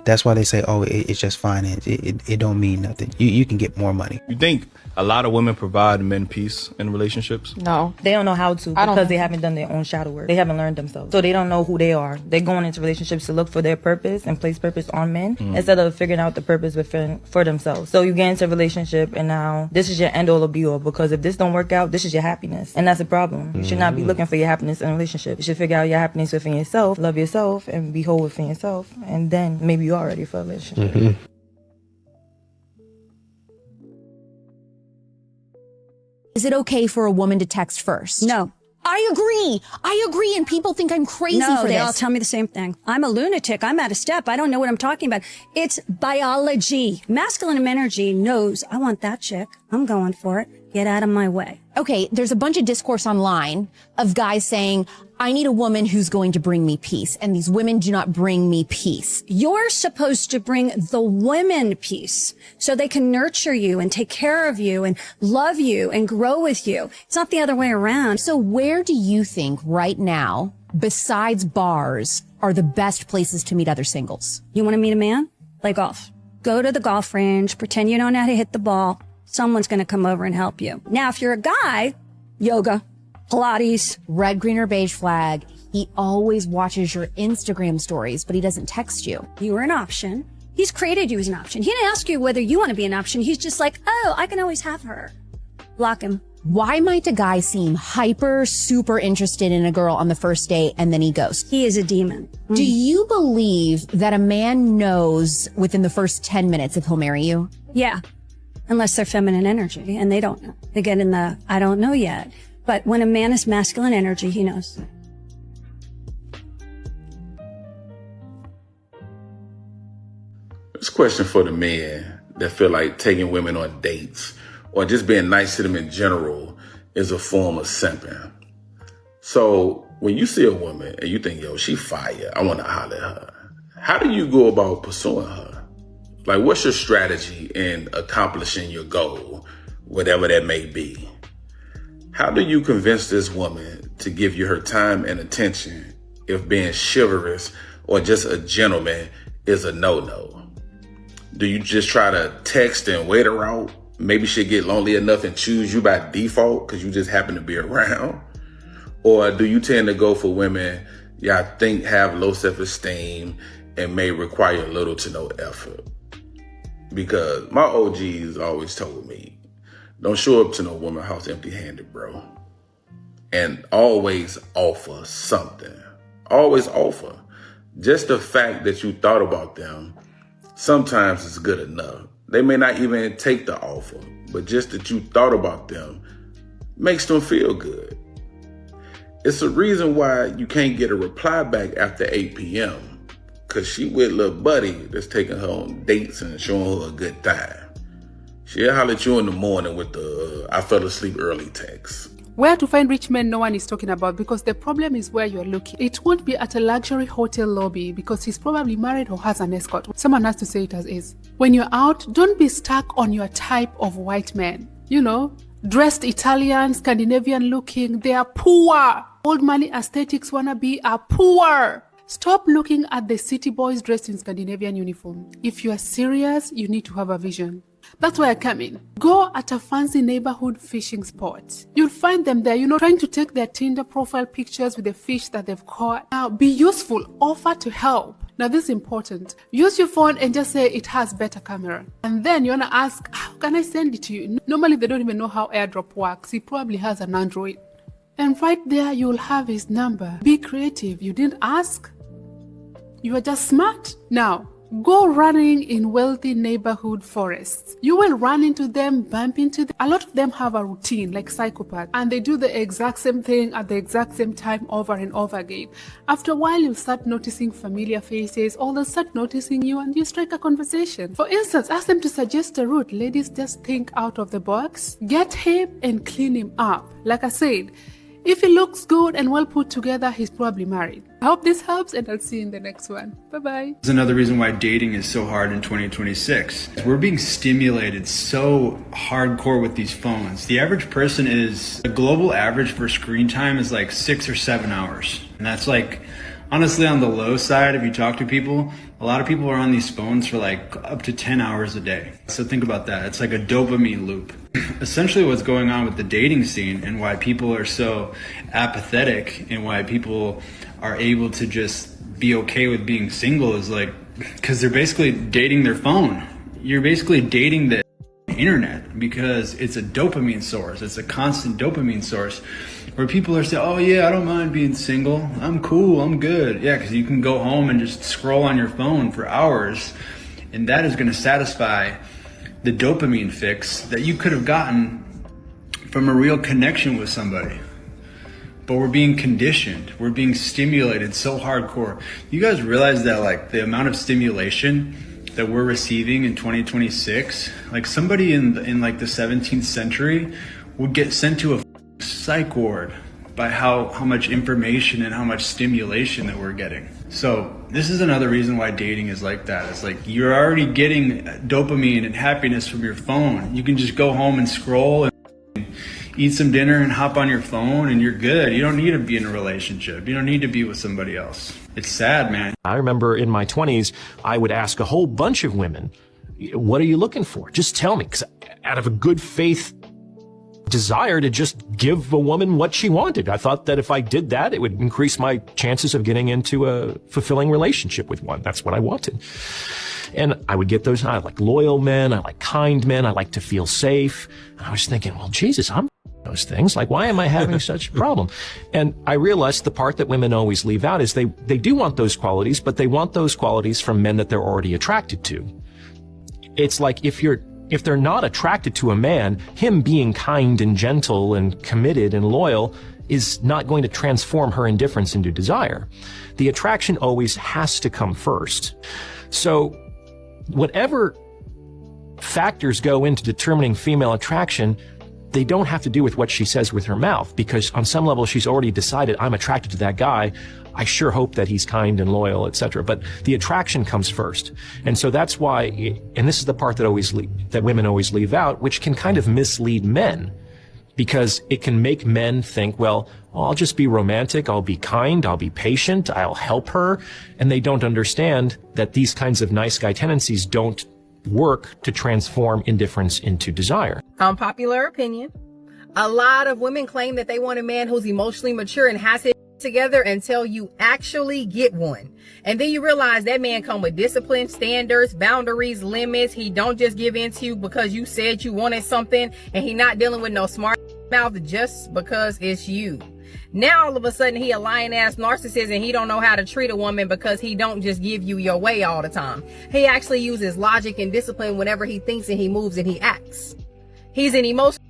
That's why they say, oh, it's just finance. It don't mean nothing. You can get more money. You think a lot of women provide men peace in relationships? No. They don't know how to because they haven't done their own shadow work. They haven't learned themselves. So they don't know who they are. They're going into relationships to look for their purpose and place purpose on men instead of figuring out the purpose within for themselves. So you get into a relationship and now this is your end all or be all, because if this don't work out, this is your happiness. And that's a problem. You should not be looking for your happiness in a relationship. You should figure out your happiness within yourself, love yourself, and be whole within yourself. And then maybe you are ready for a relationship. Is it okay for a woman to text first? No. I agree. And people think I'm crazy no, for this. they all tell me the same thing. I'm a lunatic. I'm out of step. I don't know what I'm talking about. It's biology. Masculine energy knows I want that chick. I'm going for it. Get out of my way. Okay, there's a bunch of discourse online of guys saying, I need a woman who's going to bring me peace. And these women do not bring me peace. You're supposed to bring the women peace so they can nurture you and take care of you and love you and grow with you. It's not the other way around. So where do you think right now, besides bars, are the best places to meet other singles? You want to meet a man? Play golf. Go to the golf range, pretend you don't know how to hit the ball. Someone's going to come over and help you. Now, if you're a guy, yoga, Pilates, red, green, or beige flag. He always watches your Instagram stories, but he doesn't text you. You were an option. He's created you as an option. He didn't ask you whether you want to be an option. He's just like, oh, I can always have her. Block him. Why might a guy seem hyper, super interested in a girl on the first date and then he ghosts? He is a demon. Do you believe that a man knows within the first 10 minutes if he'll marry you? Yeah. Unless they're feminine energy and they don't know. They get in the, I don't know yet. But when a man is masculine energy, he knows. This question for the men that feel like taking women on dates or just being nice to them in general is a form of simping. So when you see a woman and you think, yo, she fire, I want to holler at her. How do you go about pursuing her? Like, what's your strategy in accomplishing your goal, whatever that may be? How do you convince this woman to give you her time and attention if being chivalrous or just a gentleman is a no-no? Do you just try to text and wait her out? Maybe she'll get lonely enough and choose you by default because you just happen to be around? Or do you tend to go for women y'all think have low self-esteem and may require little to no effort? Because my OGs always told me, don't show up to no woman's house empty-handed, bro. And always offer something. Always offer. Just the fact that you thought about them sometimes is good enough. They may not even take the offer, but just that you thought about them makes them feel good. It's a reason why you can't get a reply back after 8 p.m. because she with little buddy that's taking her on dates and showing her a good time. She'll holler at you in the morning with the I fell asleep early text. Where to find rich men no one is talking about, because the problem is where you're looking. It won't be at a luxury hotel lobby because he's probably married or has an escort. Someone has to say it as is. When you're out, don't be stuck on your type of white man. You know, dressed Italian, Scandinavian looking, they are poor. Old money aesthetics wannabe are poor. Stop looking at the city boys dressed in Scandinavian uniform. If you are serious, you need to have a vision. That's where I come in. Go at a fancy neighborhood fishing spot. You'll find them there, trying to take their Tinder profile pictures with the fish that they've caught. Now, be useful. Offer to help. Now, this is important. Use your phone and just say it has better camera. And then you want to ask, how can I send it to you? Normally, they don't even know how AirDrop works. He probably has an Android. And right there, you'll have his number. Be creative. You didn't ask. You are just smart. Now, Go running in wealthy neighborhood forests. You will run into them, bump into them. A lot of them have a routine like psychopaths, and they do the exact same thing at the exact same time over and over again. After a while, you'll start noticing familiar faces, or they'll start noticing you, and you strike a conversation. For instance, ask them to suggest a route. Ladies, just think out of the box. Get him and clean him up. Like I said, if he looks good and well put together, he's probably married. I hope this helps, and I'll see you in the next one. Bye-bye. There's another reason why dating is so hard in 2026. We're being stimulated so hardcore with these phones. The average person the global average for screen time is like 6 or 7 hours. And that's like, honestly, on the low side. If you talk to people, a lot of people are on these phones for like up to 10 hours a day. So think about that. It's like a dopamine loop. Essentially what's going on with the dating scene and why people are so apathetic and why people are able to just be okay with being single is like, because they're basically dating their phone. You're basically dating the internet because it's a dopamine source. It's a constant dopamine source where people are saying, oh yeah, I don't mind being single. I'm cool, I'm good. Yeah, because you can go home and just scroll on your phone for hours, and that is going to satisfy the dopamine fix that you could have gotten from a real connection with somebody. But we're being conditioned. We're being stimulated so hardcore. You guys realize that like the amount of stimulation that we're receiving in 2026, like somebody in like the 17th century would get sent to a psych ward by how much information and how much stimulation that we're getting. So this is another reason why dating is like that. It's like you're already getting dopamine and happiness from your phone. You can just go home and scroll and eat some dinner and hop on your phone and you're good. You don't need to be in a relationship. You don't need to be with somebody else. It's sad, man. I remember in my 20s, I would ask a whole bunch of women, what are you looking for? Just tell me. Because out of a good faith desire to just give a woman what she wanted. I thought that if I did that, it would increase my chances of getting into a fulfilling relationship with one. That's what I wanted. And I would get those. I like loyal men. I like kind men. I like to feel safe. And I was thinking, well, Jesus, I'm those things. Like, why am I having such a problem? And I realized the part that women always leave out is they do want those qualities, but they want those qualities from men that they're already attracted to. It's like if they're not attracted to a man, him being kind and gentle and committed and loyal is not going to transform her indifference into desire. The attraction always has to come first. So whatever factors go into determining female attraction, they don't have to do with what she says with her mouth, because on some level she's already decided, I'm attracted to that guy. I sure hope that he's kind and loyal, etc. But the attraction comes first. And so that's why, and this is the part that women always leave out, which can kind of mislead men, because it can make men think, well, I'll just be romantic, I'll be kind, I'll be patient, I'll help her. And they don't understand that these kinds of nice guy tendencies don't work to transform indifference into desire. Unpopular opinion. A lot of women claim that they want a man who's emotionally mature and has it together until you actually get one. And then you realize that man come with discipline, standards, boundaries, limits. He don't just give in to you because you said you wanted something, and he not dealing with no smart mouth just because it's you. Now all of a sudden he a lying ass narcissist and he don't know how to treat a woman because he don't just give you your way all the time. He actually uses logic and discipline whenever he thinks, and he moves and he acts. He's an emotional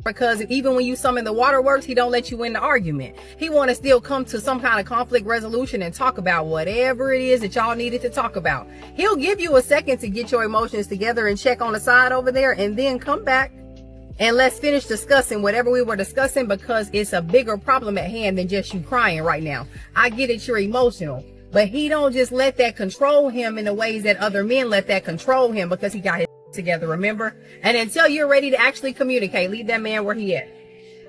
because even when you summon the waterworks, he don't let you win the argument. He want to still come to some kind of conflict resolution and talk about whatever it is that y'all needed to talk about. He'll give you a second to get your emotions together and check on the side over there, and then come back and let's finish discussing whatever we were discussing, because it's a bigger problem at hand than just you crying right now. I get it, you're emotional, but he don't just let that control him in the ways that other men let that control him, because he got his together, remember? And until you're ready to actually communicate, leave that man where he at.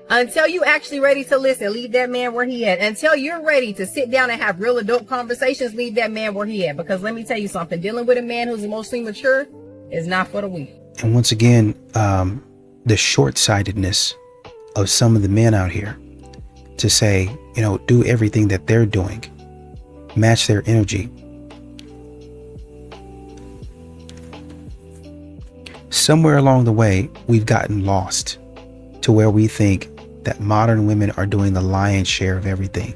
Until you actually ready to listen, leave that man where he at. Until you're ready to sit down and have real adult conversations, leave that man where he at. Because let me tell you something, dealing with a man who's emotionally mature is not for the weak. And once again, the short-sightedness of some of the men out here to say, do everything that they're doing, match their energy. Somewhere along the way, we've gotten lost to where we think that modern women are doing the lion's share of everything.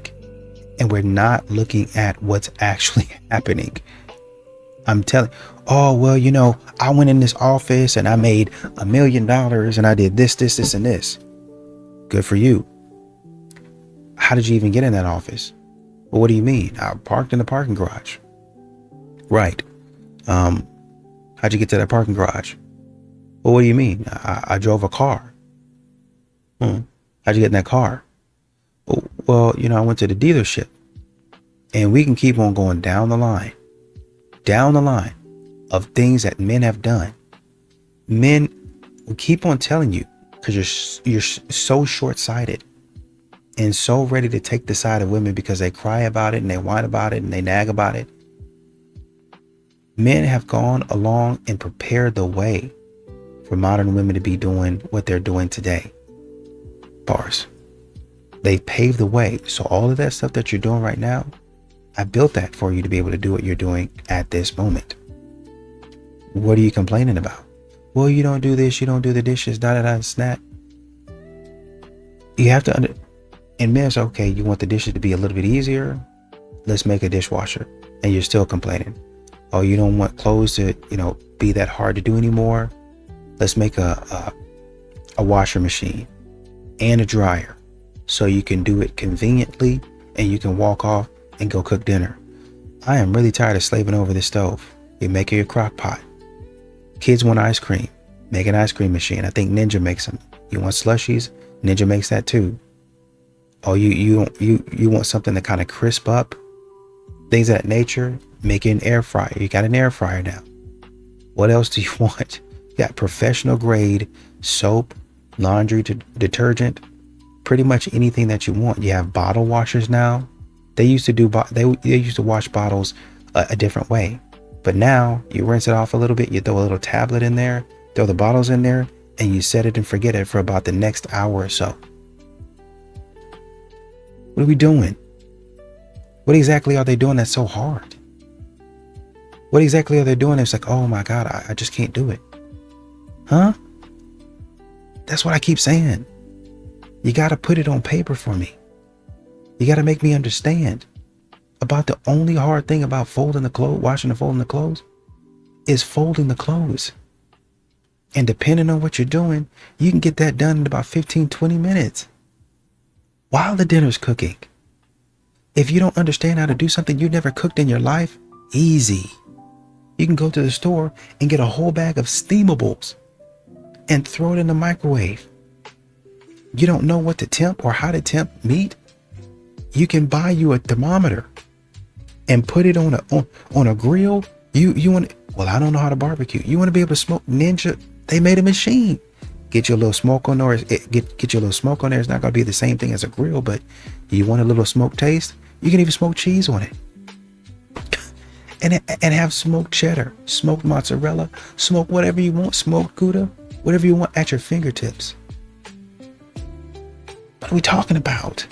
And we're not looking at what's actually happening. I'm telling, oh, well, you know, I went in this office and I made $1 million and I did this, this, this, and this. Good for you. How did you even get in that office? Well, what do you mean? I parked in the parking garage. Right. How'd you get to that parking garage? Well, what do you mean? I drove a car. How'd you get in that car? Well, you know, I went to the dealership. And we can keep on going down the line of things that men have done. Men will keep on telling you because you're so short-sighted and so ready to take the side of women because they cry about it and they whine about it and they nag about it. Men have gone along and prepared the way for modern women to be doing what they're doing today. Bars. They paved the way. So all of that stuff that you're doing right now, I built that for you to be able to do what you're doing at this moment. What are you complaining about? Well, you don't do this, you don't do the dishes, snap. You have to and men say, okay, you want the dishes to be a little bit easier? Let's make a dishwasher. And you're still complaining. Oh, you don't want clothes to, you know, be that hard to do anymore? Let's make a washer machine and a dryer so you can do it conveniently and you can walk off and go cook dinner. I am really tired of slaving over this stove. You make your crock pot. Kids want ice cream. Make an ice cream machine. I think Ninja makes them. You want slushies? Ninja makes that too. Oh, you want something to kind of crisp up? Things of that nature? Make it an air fryer. You got an air fryer now. What else do you want? You got professional grade soap, laundry detergent, pretty much anything that you want. You have bottle washers now. They used to wash bottles a different way, but now you rinse it off a little bit. You throw a little tablet in there, throw the bottles in there, and you set it and forget it for about the next hour or so. What are we doing? What exactly are they doing that's so hard? What exactly are they doing? It's like, oh my God, I just can't do it. Huh? That's what I keep saying. You got to put it on paper for me. You got to make me understand about the only hard thing about folding the clothes, washing and folding the clothes is folding the clothes. And depending on what you're doing, you can get that done in about 15, 20 minutes while the dinner's cooking. If you don't understand how to do something you never cooked in your life, easy. You can go to the store and get a whole bag of steamables and throw it in the microwave. You don't know what to temp or how to temp meat? You can buy you a thermometer and put it on a grill. You want, well, I don't know how to barbecue. You want to be able to smoke. Ninja, they made a machine. Get your little smoke on there. Get your little smoke on there. It's not going to be the same thing as a grill, but you want a little smoke taste? You can even smoke cheese on it. And have smoked cheddar, smoked mozzarella, smoke whatever you want, smoked Gouda, whatever you want at your fingertips. What are we talking about?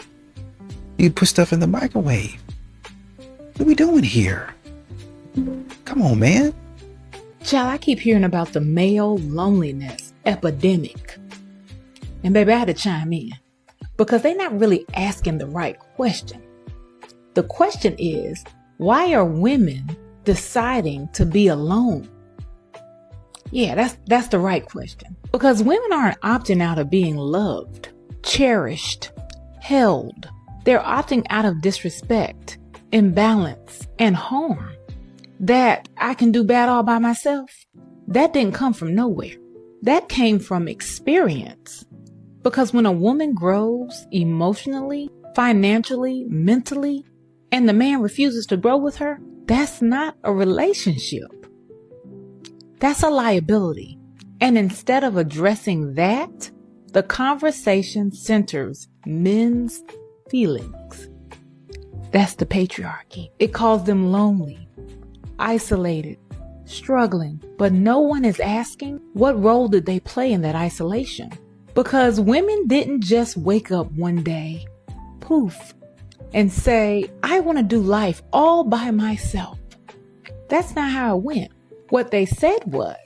You put stuff in the microwave. What are we doing here? Come on, man. Child, I keep hearing about the male loneliness epidemic. And baby, I had to chime in because they're not really asking the right question. The question is, why are women deciding to be alone? Yeah, that's the right question. Because women aren't opting out of being loved, cherished, held. They're opting out of disrespect, imbalance, and harm. That I can do bad all by myself. That didn't come from nowhere. That came from experience. Because when a woman grows emotionally, financially, mentally, and the man refuses to grow with her, that's not a relationship. That's a liability. And instead of addressing that, the conversation centers men's feelings. That's the patriarchy. It calls them lonely, isolated, struggling, but no one is asking what role did they play in that isolation? Because women didn't just wake up one day, poof, and say, I want to do life all by myself. That's not how it went. What they said was,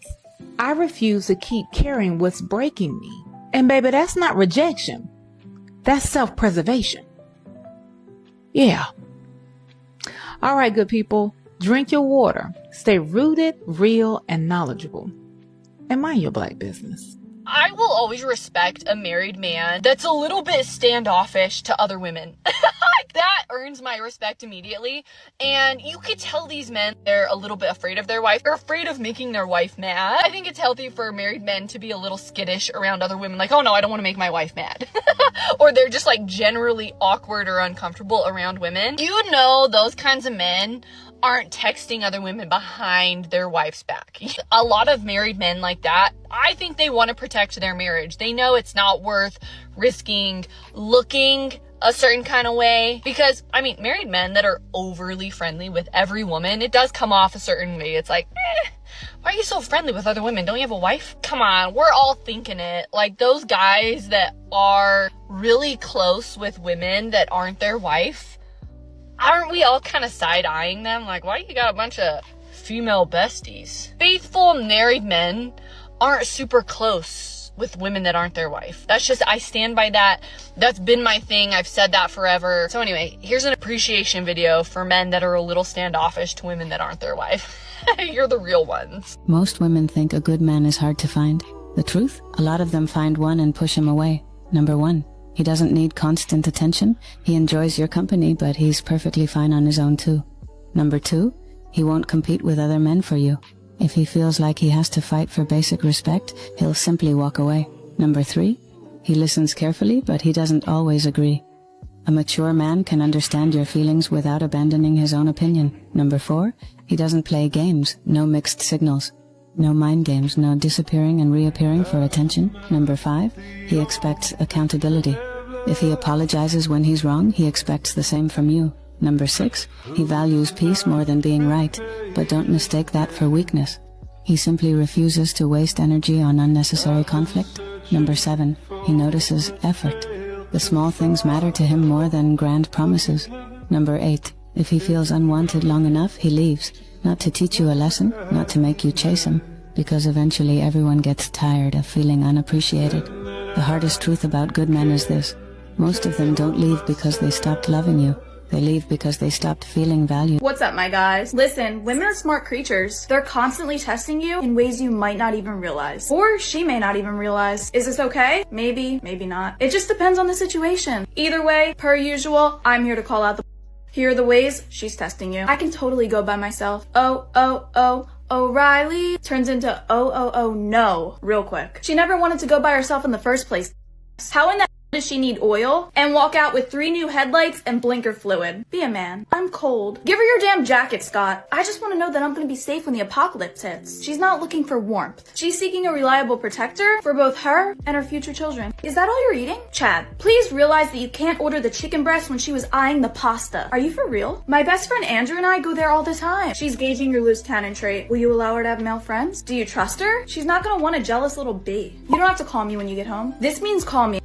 I refuse to keep carrying what's breaking me. And baby, that's not rejection. That's self-preservation. Yeah. All right, good people. Drink your water. Stay rooted, real, and knowledgeable. And mind your black business. I will always respect a married man that's a little bit standoffish to other women. That earns my respect immediately. And you could tell these men they're a little bit afraid of their wife or afraid of making their wife mad. I think it's healthy for married men to be a little skittish around other women. Like, oh no, I don't want to make my wife mad. Or they're just like generally awkward or uncomfortable around women. You know, those kinds of men aren't texting other women behind their wife's back. A lot of married men like that, I think they want to protect their marriage. They know it's not worth risking looking a certain kind of way, because I mean, married men that are overly friendly with every woman, it does come off a certain way. It's like, why are you so friendly with other women? Don't you have a wife? Come on, we're all thinking it. Like those guys that are really close with women that aren't their wife, aren't we all kind of side-eyeing them? Like, why you got a bunch of female besties? Faithful married men aren't super close with women that aren't their wife. That's just, I stand by that. That's been my thing. I've said that forever. So anyway, here's an appreciation video for men that are a little standoffish to women that aren't their wife. You're the real ones. Most women think a good man is hard to find. The truth? A lot of them find one and push him away. Number 1. He doesn't need constant attention. He enjoys your company, but he's perfectly fine on his own too. Number 2, he won't compete with other men for you. If he feels like he has to fight for basic respect, he'll simply walk away. Number 3, he listens carefully, but he doesn't always agree. A mature man can understand your feelings without abandoning his own opinion. Number 4, he doesn't play games, no mixed signals. No mind games, no disappearing and reappearing for attention. Number 5, he expects accountability. If he apologizes when he's wrong, he expects the same from you. Number 6, he values peace more than being right, but don't mistake that for weakness. He simply refuses to waste energy on unnecessary conflict. Number 7, he notices effort. The small things matter to him more than grand promises. Number 8, if he feels unwanted long enough, he leaves. Not to teach you a lesson, not to make you chase him, because eventually everyone gets tired of feeling unappreciated. The hardest truth about good men is this: most of them don't leave because they stopped loving you. They leave because they stopped feeling valued. What's up, my guys? Listen, women are smart creatures. They're constantly testing you in ways you might not even realize. Or she may not even realize. Is this okay? Maybe, maybe not. It just depends on the situation. Either way, per usual, I'm here to call out the here are the ways she's testing you. I can totally go by myself. O'Reilly turns into no real quick. She never wanted to go by herself in the first place. How in the does she need oil and walk out with 3 new headlights and blinker fluid? Be a man. I'm cold. Give her your damn jacket, Scott. I just want to know that I'm going to be safe when the apocalypse hits. She's not looking for warmth. She's seeking a reliable protector for both her and her future children. Is that all you're eating? Chad, please realize that you can't order the chicken breast when she was eyeing the pasta. Are you for real? My best friend Andrew and I go there all the time. She's gauging your loose cannon trait. Will you allow her to have male friends? Do you trust her? She's not going to want a jealous little bee. You don't have to call me when you get home. This means call me.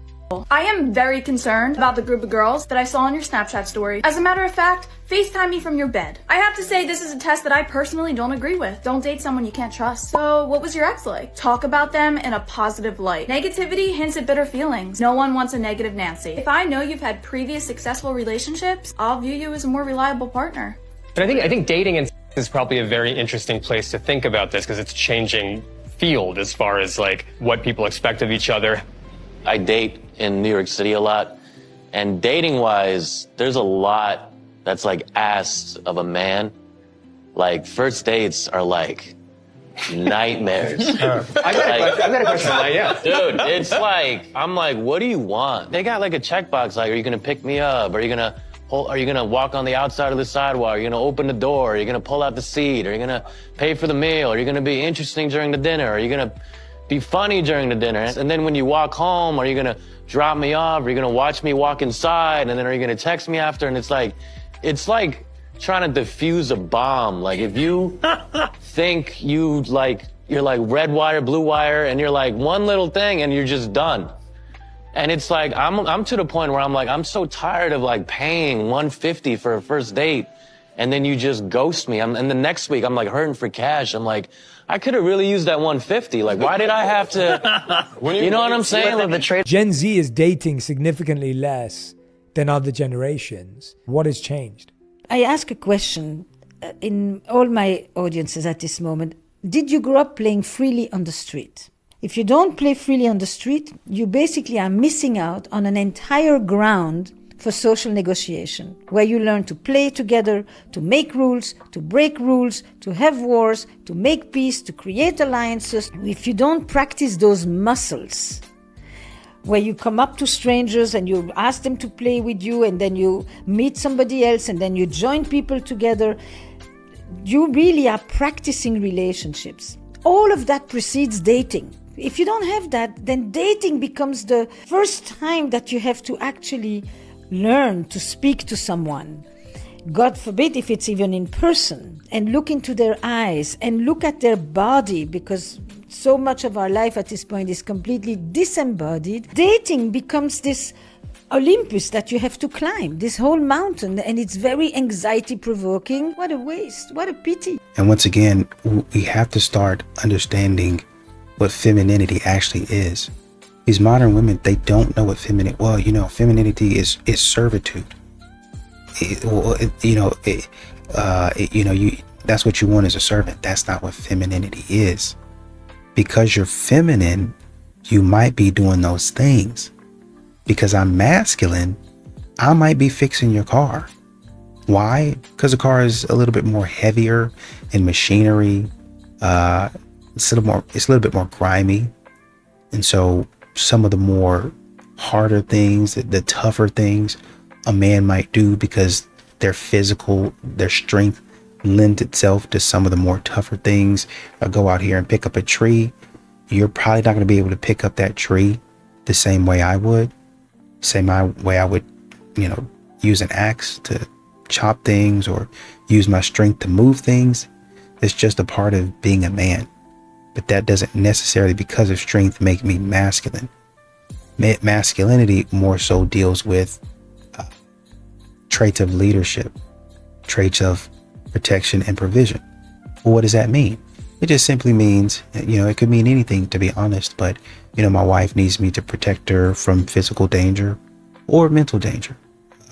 I am very concerned about the group of girls that I saw on your Snapchat story. As a matter of fact, FaceTime me from your bed. I have to say this is a test that I personally don't agree with. Don't date someone you can't trust. So what was your ex like? Talk about them in a positive light. Negativity hints at bitter feelings. No one wants a negative Nancy. If I know you've had previous successful relationships, I'll view you as a more reliable partner. But I think dating is probably a very interesting place to think about this, because it's changing field as far as like what people expect of each other. I date in New York City a lot, and dating-wise, there's a lot that's like asked of a man. Like first dates are like nightmares. I've got a question on that, yeah. Dude, it's like, I'm like, what do you want? They got like a checkbox, like, are you gonna pick me up? Are you gonna walk on the outside of the sidewalk? Are you gonna open the door? Are you gonna pull out the seat? Are you gonna pay for the meal? Are you gonna be interesting during the dinner? Are you gonna be funny during the dinner? And then when you walk home, are you gonna drop me off? Are you gonna watch me walk inside? And then are you gonna text me after? And it's like trying to defuse a bomb. Like if you think you're like red wire, blue wire, and you're like one little thing and you're just done. And it's like, I'm to the point where I'm like, I'm so tired of like paying $150 for a first date, and then you just ghost me. And the next week I'm like hurting for cash. I'm like, I could have really used that $150. Like, why did I have to? You know what I'm saying? Gen Z is dating significantly less than other generations. What has changed? I ask a question. in all my audiences at this moment, did you grow up playing freely on the street? If you don't play freely on the street, you basically are missing out on an entire ground for social negotiation, where you learn to play together, to make rules, to break rules, to have wars, to make peace, to create alliances. If you don't practice those muscles, where you come up to strangers and you ask them to play with you, and then you meet somebody else, and then you join people together, you really are practicing relationships. All of that precedes dating. If you don't have that, then dating becomes the first time that you have to actually learn to speak to someone. God forbid if it's even in person, and look into their eyes and look at their body, because so much of our life at this point is completely disembodied. Dating becomes this Olympus that you have to climb, this whole mountain, and it's very anxiety provoking. What a waste, what a pity. And once again, we have to start understanding what femininity actually is. These modern women, they don't know what femininity is servitude. That's what you want as a servant. That's not what femininity is. Because you're feminine, you might be doing those things. Because I'm masculine, I might be fixing your car. Why? Because the car is a little bit more heavier in machinery. It's a little bit more grimy. And so some of the more harder things, the tougher things a man might do, because their strength lends itself to some of the more tougher things. I go out here and pick up a tree. You're probably not going to be able to pick up that tree the same way I would. Same way I would, use an axe to chop things or use my strength to move things. It's just a part of being a man. But that doesn't necessarily, because of strength, make me masculine. Masculinity more so deals with traits of leadership, traits of protection and provision. Well, what does that mean? It just simply means, it could mean anything, to be honest, but, my wife needs me to protect her from physical danger or mental danger,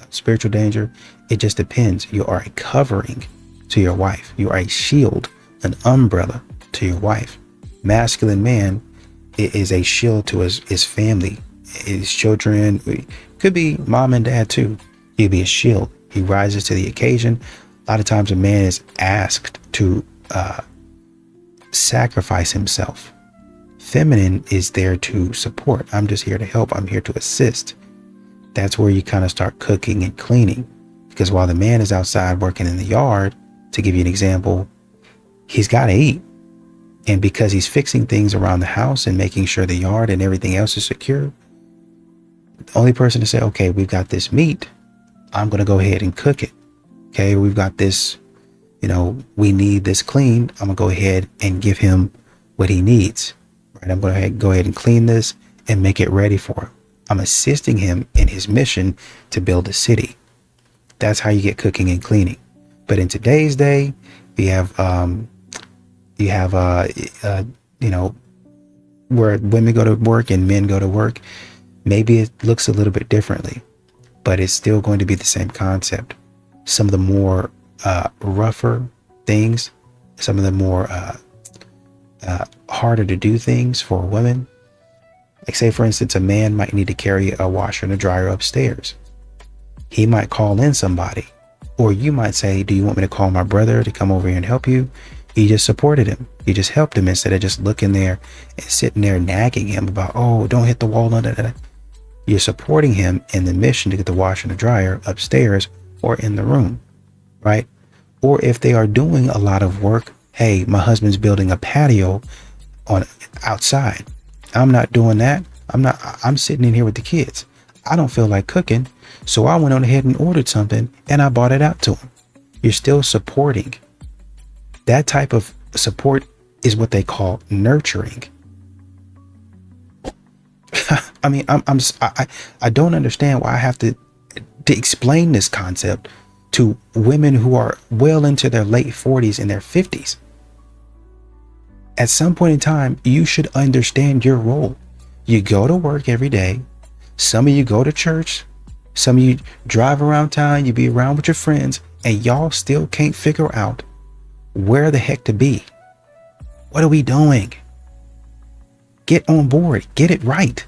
spiritual danger. It just depends. You are a covering to your wife. You are a shield, an umbrella to your wife. Masculine man is a shield to his family, his children. It could be mom and dad too. He'd be a shield. He rises to the occasion. A lot of times a man is asked to sacrifice himself. Feminine is there to support. I'm just here to help. I'm here to assist. That's where you kind of start cooking and cleaning. Because while the man is outside working in the yard, to give you an example, he's got to eat. And because he's fixing things around the house and making sure the yard and everything else is secure, the only person to say, okay, we've got this meat, I'm going to go ahead and cook it. Okay, we've got this, we need this clean. I'm going to go ahead and give him what he needs. Right? I'm going to go ahead and clean this and make it ready for him. I'm assisting him in his mission to build a city. That's how you get cooking and cleaning. But in today's day, we have, where women go to work and men go to work. Maybe it looks a little bit differently, but it's still going to be the same concept. Some of the more rougher things, some of the more harder to do things for women. Like say, for instance, a man might need to carry a washer and a dryer upstairs. He might call in somebody, or you might say, do you want me to call my brother to come over here and help you? You just supported him. You just helped him instead of just looking there and sitting there nagging him about, oh, don't hit the wall. You're supporting him in the mission to get the washer and the dryer upstairs or in the room, right? Or if they are doing a lot of work, hey, my husband's building a patio outside. I'm not doing that. I'm sitting in here with the kids. I don't feel like cooking. So I went on ahead and ordered something and I bought it out to him. You're still supporting. That type of support is what they call nurturing. I mean, I don't understand why I have to explain this concept to women who are well into their late 40s and their 50s. At some point in time, you should understand your role. You go to work every day. Some of you go to church. Some of you drive around town. You be around with your friends, and y'all still can't figure out where the heck to be. What are we doing? Get on board. Get it right.